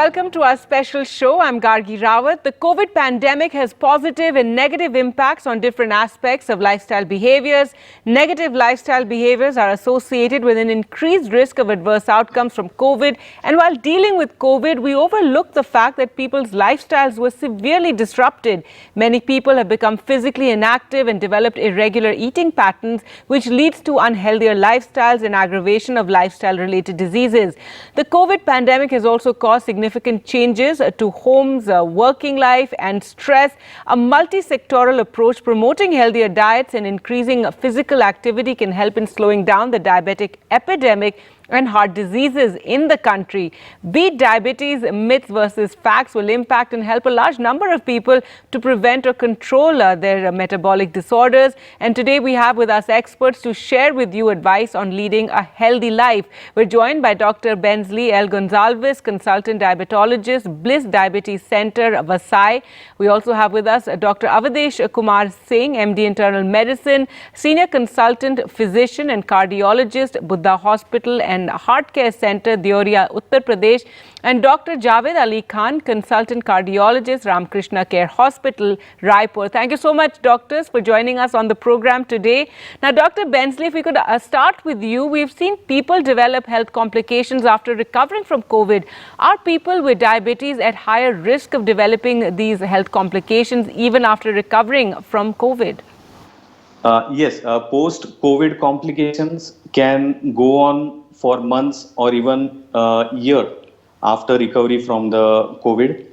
welcome to our special show. I'm Gargi Rawat. The COVID pandemic has positive and negative impacts on different aspects of lifestyle behaviors. Negative lifestyle behaviors are associated with an increased risk of adverse outcomes from COVID. And while dealing with COVID, we overlook the fact that people's lifestyles were severely disrupted. Many people have become physically inactive and developed irregular eating patterns, which leads to unhealthier lifestyles and aggravation of lifestyle-related diseases. The COVID pandemic has also caused significant changes to homes, working life and stress. A multi-sectoral approach promoting healthier diets and increasing physical activity can help in slowing down the diabetic epidemic and heart diseases in the country. Beat Diabetes Myths versus Facts will impact and help a large number of people to prevent or control their metabolic disorders. And today we have with us experts to share with you advice on leading a healthy life. We're joined by Dr. Bensley L. Gonzalez, consultant diabetologist, Bliss Diabetes Center, Vasai. We also have with us Dr. Avadesh Kumar Singh, MD Internal Medicine, senior consultant physician and cardiologist, Buddha Hospital and Heart Care Center, Deoria, Uttar Pradesh, and Dr. Javed Ali Khan, consultant cardiologist, Ramakrishna Care Hospital, Raipur. Thank you so much, doctors, for joining us on the program today. Now, Dr. Bensley, if we could start with you, we've seen people develop health complications after recovering from COVID. Are people with diabetes at higher risk of developing these health complications even after recovering from COVID? Yes, post-COVID complications can go on for months or even a year after recovery from the COVID.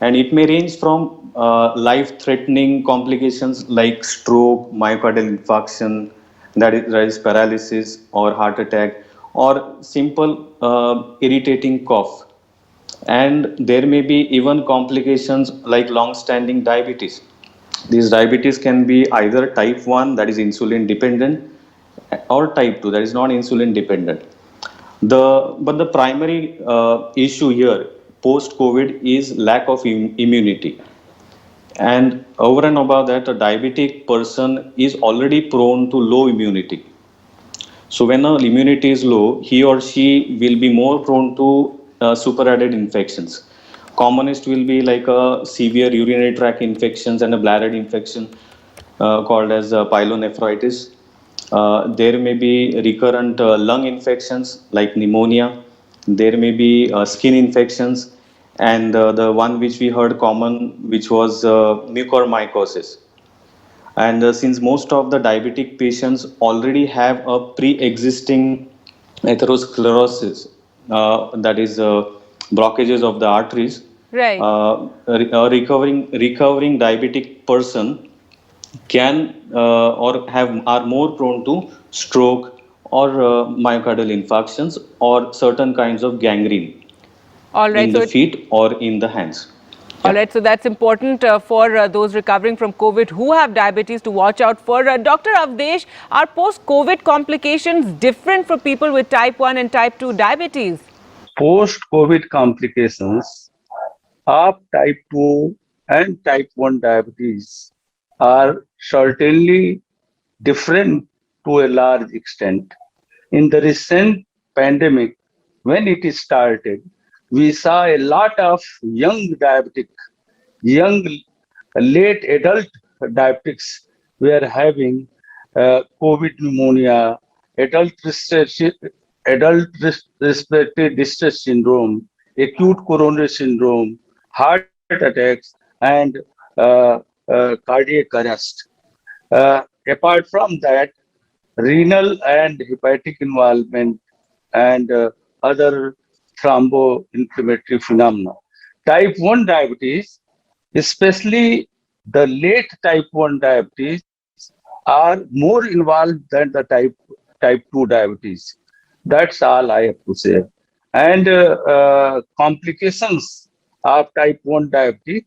And it may range from life-threatening complications like stroke, myocardial infarction, that is paralysis or heart attack, or simple irritating cough. And there may be even complications like long-standing diabetes. These diabetes can be either type 1, that is insulin dependent, or type 2, that is non-insulin dependent. But the primary issue here post-COVID is lack of immunity. And over and above that, a diabetic person is already prone to low immunity. So when our immunity is low, he or she will be more prone to superadded infections. Commonest will be like a severe urinary tract infections and a bladder infection called as pyelonephritis. There may be recurrent lung infections like pneumonia. There may be skin infections, and the one which we heard common, which was mucormycosis. And since most of the diabetic patients already have a pre-existing atherosclerosis, that is blockages of the arteries, Right. A recovering diabetic person can are more prone to stroke or myocardial infarctions or certain kinds of gangrene in the feet or in the hands. All right, so that's important for those recovering from COVID who have diabetes to watch out for. Dr. Avadesh, are post-COVID complications different for people with type 1 and type 2 diabetes? Post-COVID complications of type 2 and type 1 diabetes are certainly different to a large extent. In the recent pandemic, when it started, we saw a lot of young late adult diabetics were having COVID pneumonia, adult respiratory distress syndrome, acute coronary syndrome, heart attacks, and cardiac arrest. Apart from that, renal and hepatic involvement and other thromboinflammatory phenomena. Type 1 diabetes, especially the late type 1 diabetes, are more involved than the type 2 diabetes. That's all I have to say. And complications of type 1 diabetes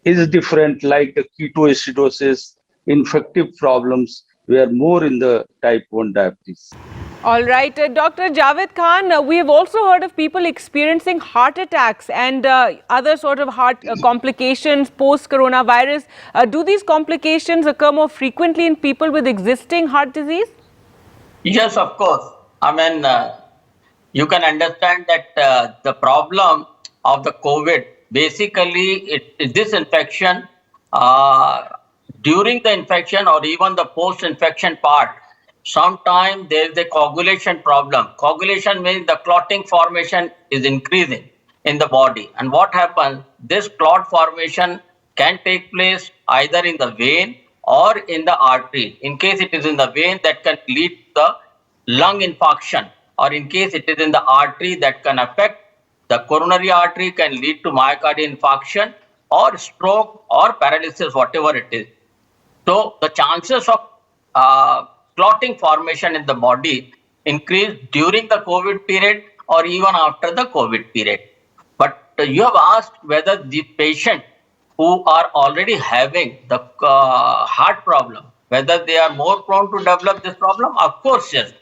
is different, like the ketoacidosis, infective problems were more in the type 1 diabetes. All right, Dr. Javed Khan, we have also heard of people experiencing heart attacks and other sort of heart complications post-coronavirus. Do these complications occur more frequently in people with existing heart disease? Yes, of course. I mean, you can understand that the problem of the COVID, basically this infection, uh, during the infection or even the post-infection part, sometimes there is a coagulation problem. Coagulation means the clotting formation is increasing in the body. And what happens, this clot formation can take place either in the vein or in the artery. In case it is in the vein, that can lead to the lung infarction, or in case it is in the artery, that can affect the coronary artery, can lead to myocardial infarction or stroke or paralysis, whatever it is. So the chances of clotting formation in the body increase during the COVID period or even after the COVID period. But you have asked whether the patient who are already having the heart problem, whether they are more prone to develop this problem. Of course, yes.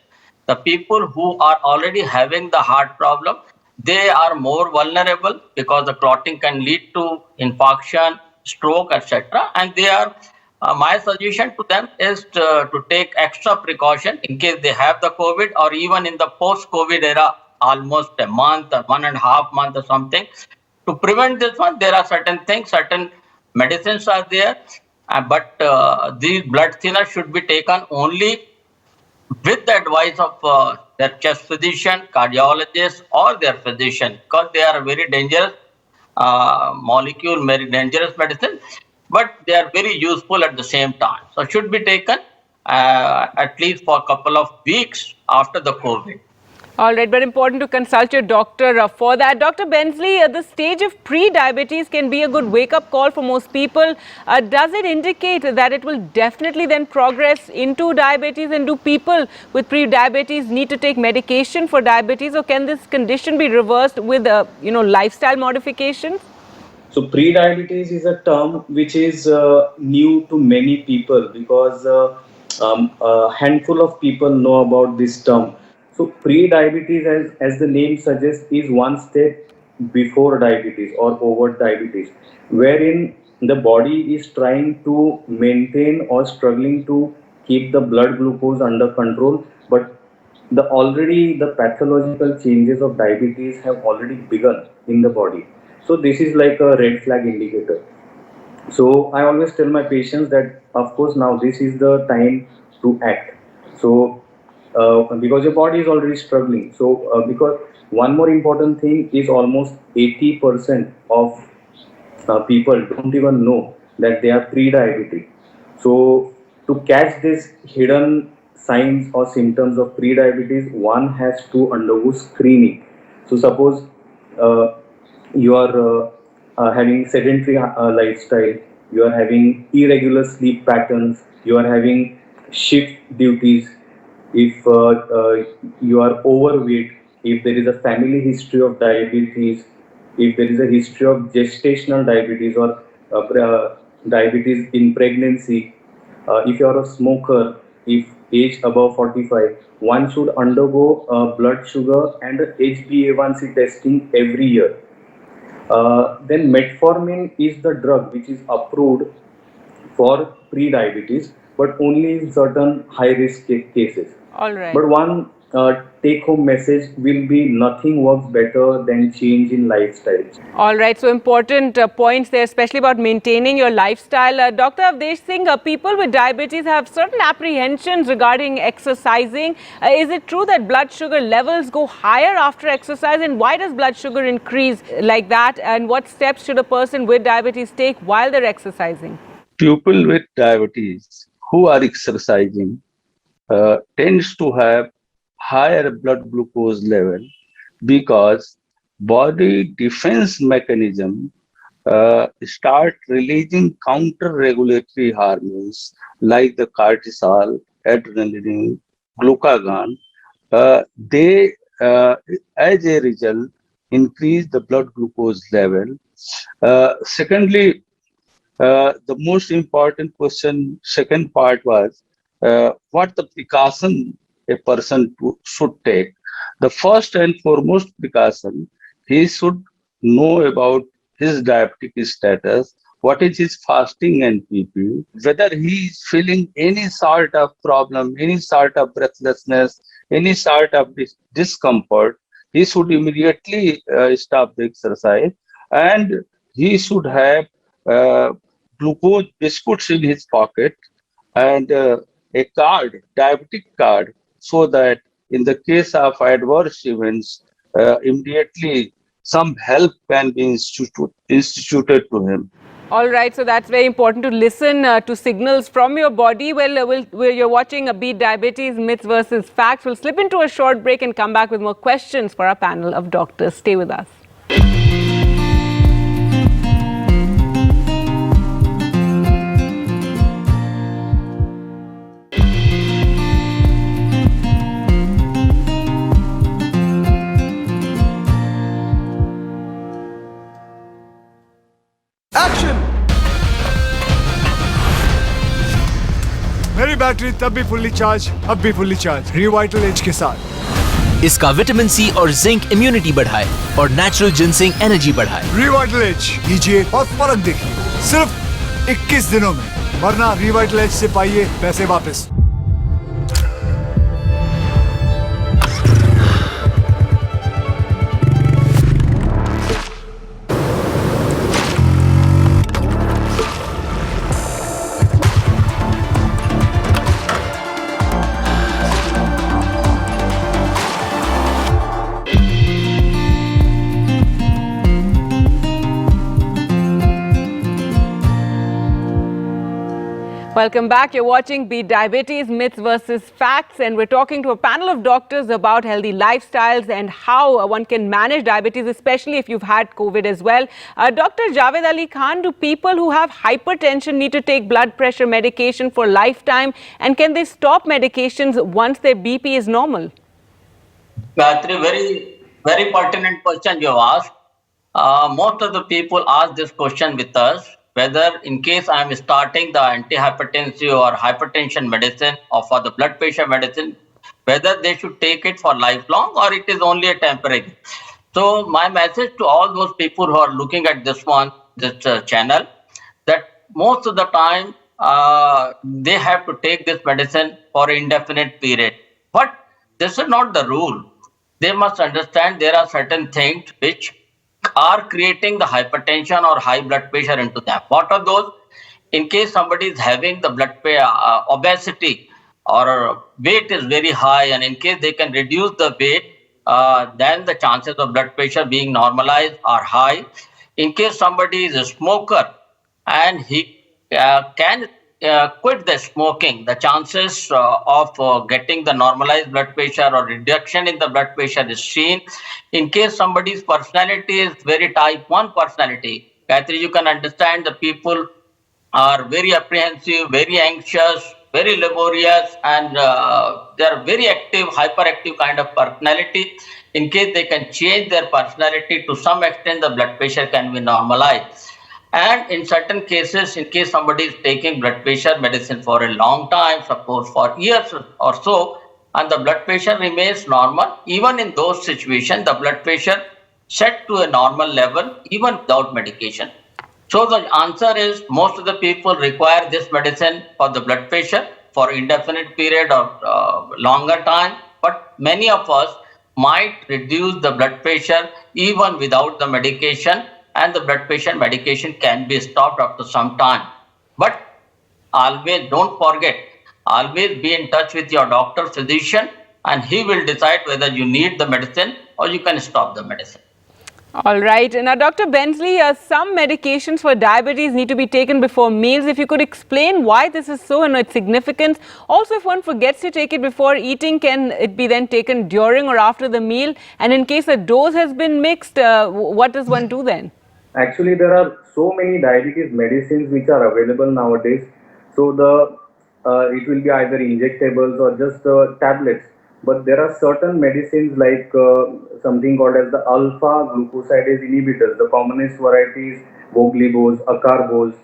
The people who are already having the heart problem, they are more vulnerable because the clotting can lead to infarction, stroke, etc. And they are, my suggestion to them is to take extra precaution in case they have the COVID, or even in the post-COVID era, almost a month or 1.5 months or something. To prevent this one, there are certain things, certain medicines are there, but these blood thinners should be taken only with the advice of their chest physician, cardiologist, or their physician, because they are very dangerous molecule, very dangerous medicine, but they are very useful at the same time. So should be taken at least for a couple of weeks after the COVID. All right, but important to consult your doctor for that. Dr. Bensley, the stage of pre-diabetes can be a good wake-up call for most people. Does it indicate that it will definitely then progress into diabetes, and do people with pre-diabetes need to take medication for diabetes, or can this condition be reversed with lifestyle modifications? So pre-diabetes is a term which is new to many people, because a handful of people know about this term. So pre-diabetes, as the name suggests, is one step before diabetes or over diabetes, wherein the body is trying to maintain or struggling to keep the blood glucose under control, but the pathological changes of diabetes have already begun in the body. So this is like a red flag indicator. So I always tell my patients that, of course, now this is the time to act. So because your body is already struggling. So because one more important thing is, almost 80% of people don't even know that they are pre-diabetic. So to catch this hidden signs or symptoms of pre-diabetes, one has to undergo screening. So suppose uh, you are having sedentary lifestyle, you are having irregular sleep patterns, you are having shift duties, if you are overweight, if there is a family history of diabetes, if there is a history of gestational diabetes or diabetes in pregnancy, if you are a smoker, if age above 45, one should undergo blood sugar and HbA1c testing every year. Then metformin is the drug which is approved for pre-diabetes, but only in certain high-risk cases. All right. But one take-home message will be, nothing works better than change in lifestyle. All right, so important points there, especially about maintaining your lifestyle. Dr. Avdesh Singh, people with diabetes have certain apprehensions regarding exercising. Is it true that blood sugar levels go higher after exercise, and why does blood sugar increase like that, and what steps should a person with diabetes take while they're exercising? People with diabetes who are exercising tends to have higher blood glucose level, because body defense mechanism start releasing counter regulatory hormones like the cortisol, adrenaline, glucagon. They as a result increase the blood glucose level. Secondly, the most important question, second part was what the precaution a person should take. The first and foremost precaution, he should know about his diabetic status, what is his fasting and PP, whether he is feeling any sort of problem, any sort of breathlessness, any sort of discomfort. he should immediately stop the exercise, and he should have uh, glucose biscuits in his pocket and a card, diabetic card, so that in the case of adverse events, immediately some help can be instituted to him. All right, so that's very important to listen to signals from your body. Well, you're watching a Beat Diabetes Myths versus Facts. We'll slip into a short break and come back with more questions for our panel of doctors. Stay with us. मेरी battery तब भी fully charge, अब भी fully charge, Revital as के साथ। इसका vitamin C और zinc immunity बढ़ाए और नेचुरल जिंसिंग एनर्जी बढ़ाए। रिवाइटल एज लीजिए और फर्क देखिए सिर्फ 21 दिनों में, वरना रिवाइटल एज से पाइए पैसे वापस। Welcome back. You're watching Beat Diabetes Myths versus Facts, and we're talking to a panel of doctors about healthy lifestyles and how one can manage diabetes, especially if you've had COVID as well. Dr. Javed Ali Khan, do people who have hypertension need to take blood pressure medication for lifetime, and can they stop medications once their BP is normal? Gayatri, very pertinent question you have asked. Most of the people ask this question with us, whether in case I am starting the antihypertensive or hypertension medicine or for the blood pressure medicine, whether they should take it for lifelong or it is only a temporary. So my message to all those people who are looking at this channel, that most of the time they have to take this medicine for indefinite period. But this is not the rule. They must understand there are certain things which are creating the hypertension or high blood pressure into them. What are those? In case somebody is having the blood pressure, obesity, or weight is very high, and in case they can reduce the weight, then the chances of blood pressure being normalized are high. In case somebody is a smoker and he can quit the smoking, the chances of getting the normalized blood pressure or reduction in the blood pressure is seen. In case somebody's personality is very type 1 personality, Gayatri, you can understand the people are very apprehensive, very anxious, very laborious, and they are very active, hyperactive kind of personality. In case they can change their personality to some extent, the blood pressure can be normalized. And in certain cases, in case somebody is taking blood pressure medicine for a long time, suppose for years or so, and the blood pressure remains normal, even in those situations, the blood pressure set to a normal level even without medication. So the answer is most of the people require this medicine for the blood pressure for indefinite period or longer time, but many of us might reduce the blood pressure even without the medication, and the blood pressure medication can be stopped after some time. But always don't forget, always be in touch with your doctor, physician, and he will decide whether you need the medicine or you can stop the medicine. All right. Now, Dr. Bensley, some medications for diabetes need to be taken before meals. If you could explain why this is so and its significance. Also, if one forgets to take it before eating, can it be then taken during or after the meal? And in case a dose has been mixed, what does one do then? Actually, there are so many diabetes medicines which are available nowadays. So it will be either injectables or just tablets. But there are certain medicines like something called as the alpha glucosidase inhibitors. The commonest varieties, Voglibose, Acarbose.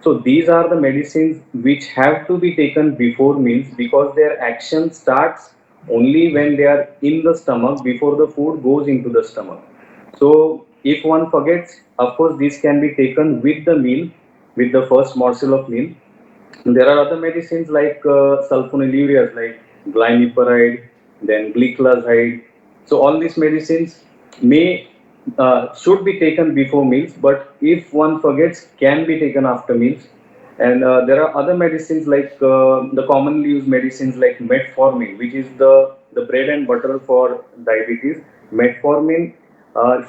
So these are the medicines which have to be taken before meals because their action starts only when they are in the stomach before the food goes into the stomach. So if one forgets, of course, this can be taken with the meal, with the first morsel of meal. There are other medicines like sulfonylureas like glimepiride, then gliclazide. So all these medicines may should be taken before meals, but if one forgets, can be taken after meals. And there are other medicines like the commonly used medicines like metformin, which is the bread and butter for diabetes. Metformin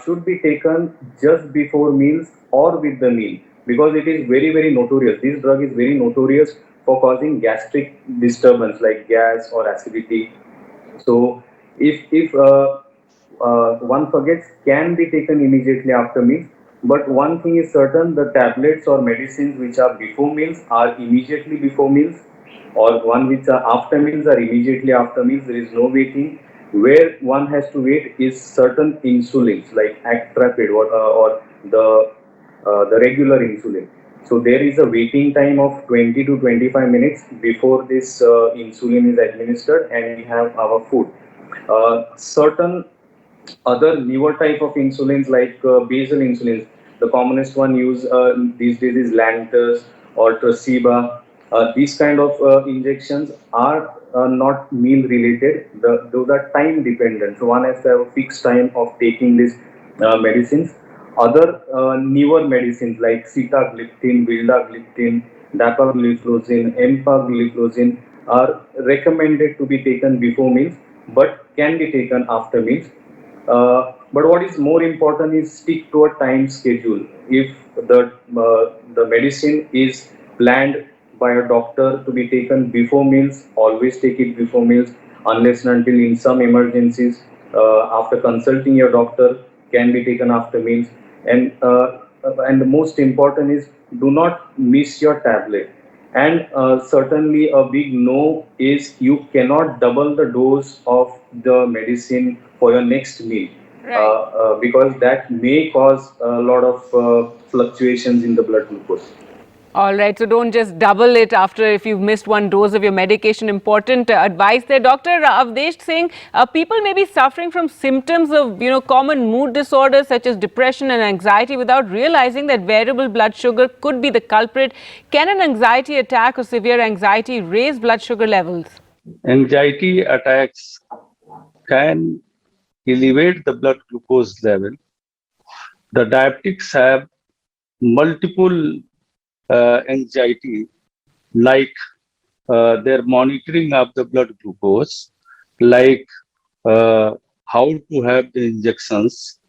should be taken just before meals or with the meal, because it is very notorious. This drug is very notorious for causing gastric disturbance like gas or acidity. So if one forgets, can be taken immediately after meals. But one thing is certain: the tablets or medicines which are before meals are immediately before meals, or one which are after meals are immediately after meals. There is no waiting. Where one has to wait is certain insulins like Actrapid or the regular insulin. So there is a waiting time of 20 to 25 minutes before this insulin is administered, and we have our food. Certain other newer type of insulins like basal insulins, the commonest one used these days is Lantus or Tresiba. These kind of injections are not meal related. Those are time dependent. So one has to have a fixed time of taking these medicines. Other newer medicines like sitagliptin, vildagliptin, dapagliflozin, empagliflozin are recommended to be taken before meals, but can be taken after meals. But what is more important is stick to a time schedule. If the medicine is planned by a doctor to be taken before meals, always take it before meals, unless and until in some emergencies, after consulting your doctor, can be taken after meals. And the most important is, do not miss your tablet. And certainly a big no is, you cannot double the dose of the medicine for your next meal, because that may cause a lot of fluctuations in the blood glucose. All right, so don't just double it after if you've missed one dose of your medication. Important advice there. Dr. Avdesh Singh, people may be suffering from symptoms of, common mood disorders such as depression and anxiety without realizing that variable blood sugar could be the culprit. Can an anxiety attack or severe anxiety raise blood sugar levels? Anxiety attacks can elevate the blood glucose level. The diabetics have multiple anxiety, like their monitoring of the blood glucose, like how to have the injections,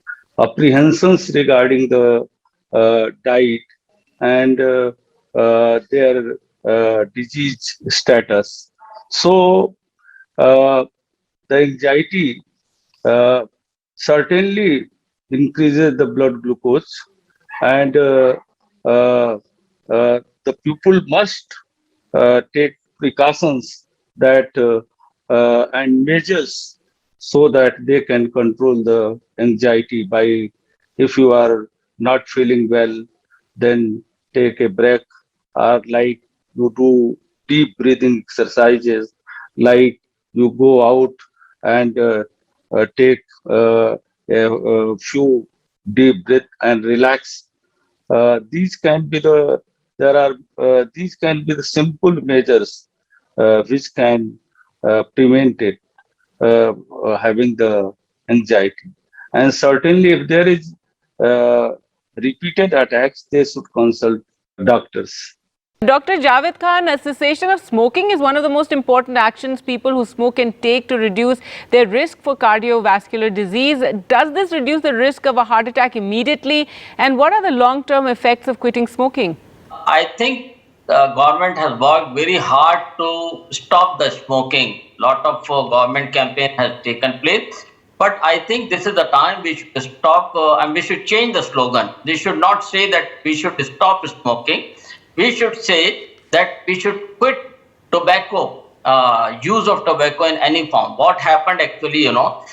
apprehensions regarding the diet, and their disease status. So the anxiety certainly increases the blood glucose, and the people must take precautions that and measures so that they can control the anxiety by, if you are not feeling well, then take a break, or like you do deep breathing exercises, like you go out and take a few deep breath and relax. These can be these can be the simple measures which can prevent it having the anxiety. And certainly, if there is repeated attacks, they should consult doctors. Dr. Javed Khan, a cessation of smoking is one of the most important actions people who smoke can take to reduce their risk for cardiovascular disease. Does this reduce the risk of a heart attack immediately? And what are the long-term effects of quitting smoking? I think the government has worked very hard to stop the smoking. Lot of government campaign has taken place. But I think this is the time we should stop and we should change the slogan. We should not say that we should stop smoking. We should say that we should quit tobacco, use of tobacco in any form. What happened actually, because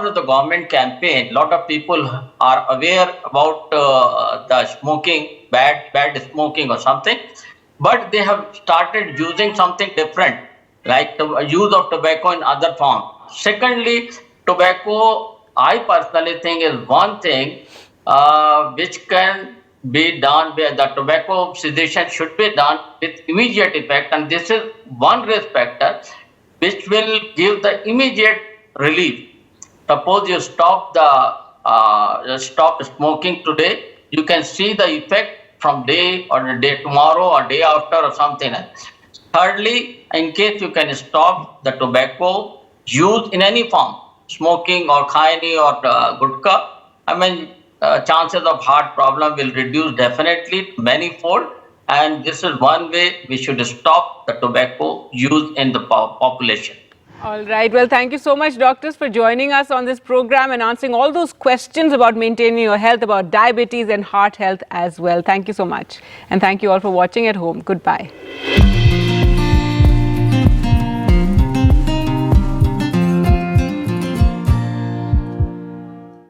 of the government campaign, a lot of people are aware about the smoking, bad smoking or something, but they have started using something different, like the use of tobacco in other form. Secondly, tobacco, I personally think, is one thing which can be done, where the tobacco cessation should be done with immediate effect, and this is one risk factor which will give the immediate relief. Suppose you stop stop smoking today, you can see the effect from day or the day tomorrow or day after or something else. Thirdly, in case you can stop the tobacco use in any form, smoking or khaini or gutka, I mean, chances of heart problem will reduce definitely many-fold. And this is one way we should stop the tobacco use in the population. All right. Well, thank you so much, doctors, for joining us on this program and answering all those questions about maintaining your health, about diabetes and heart health as well. Thank you so much. And thank you all for watching at home. Goodbye.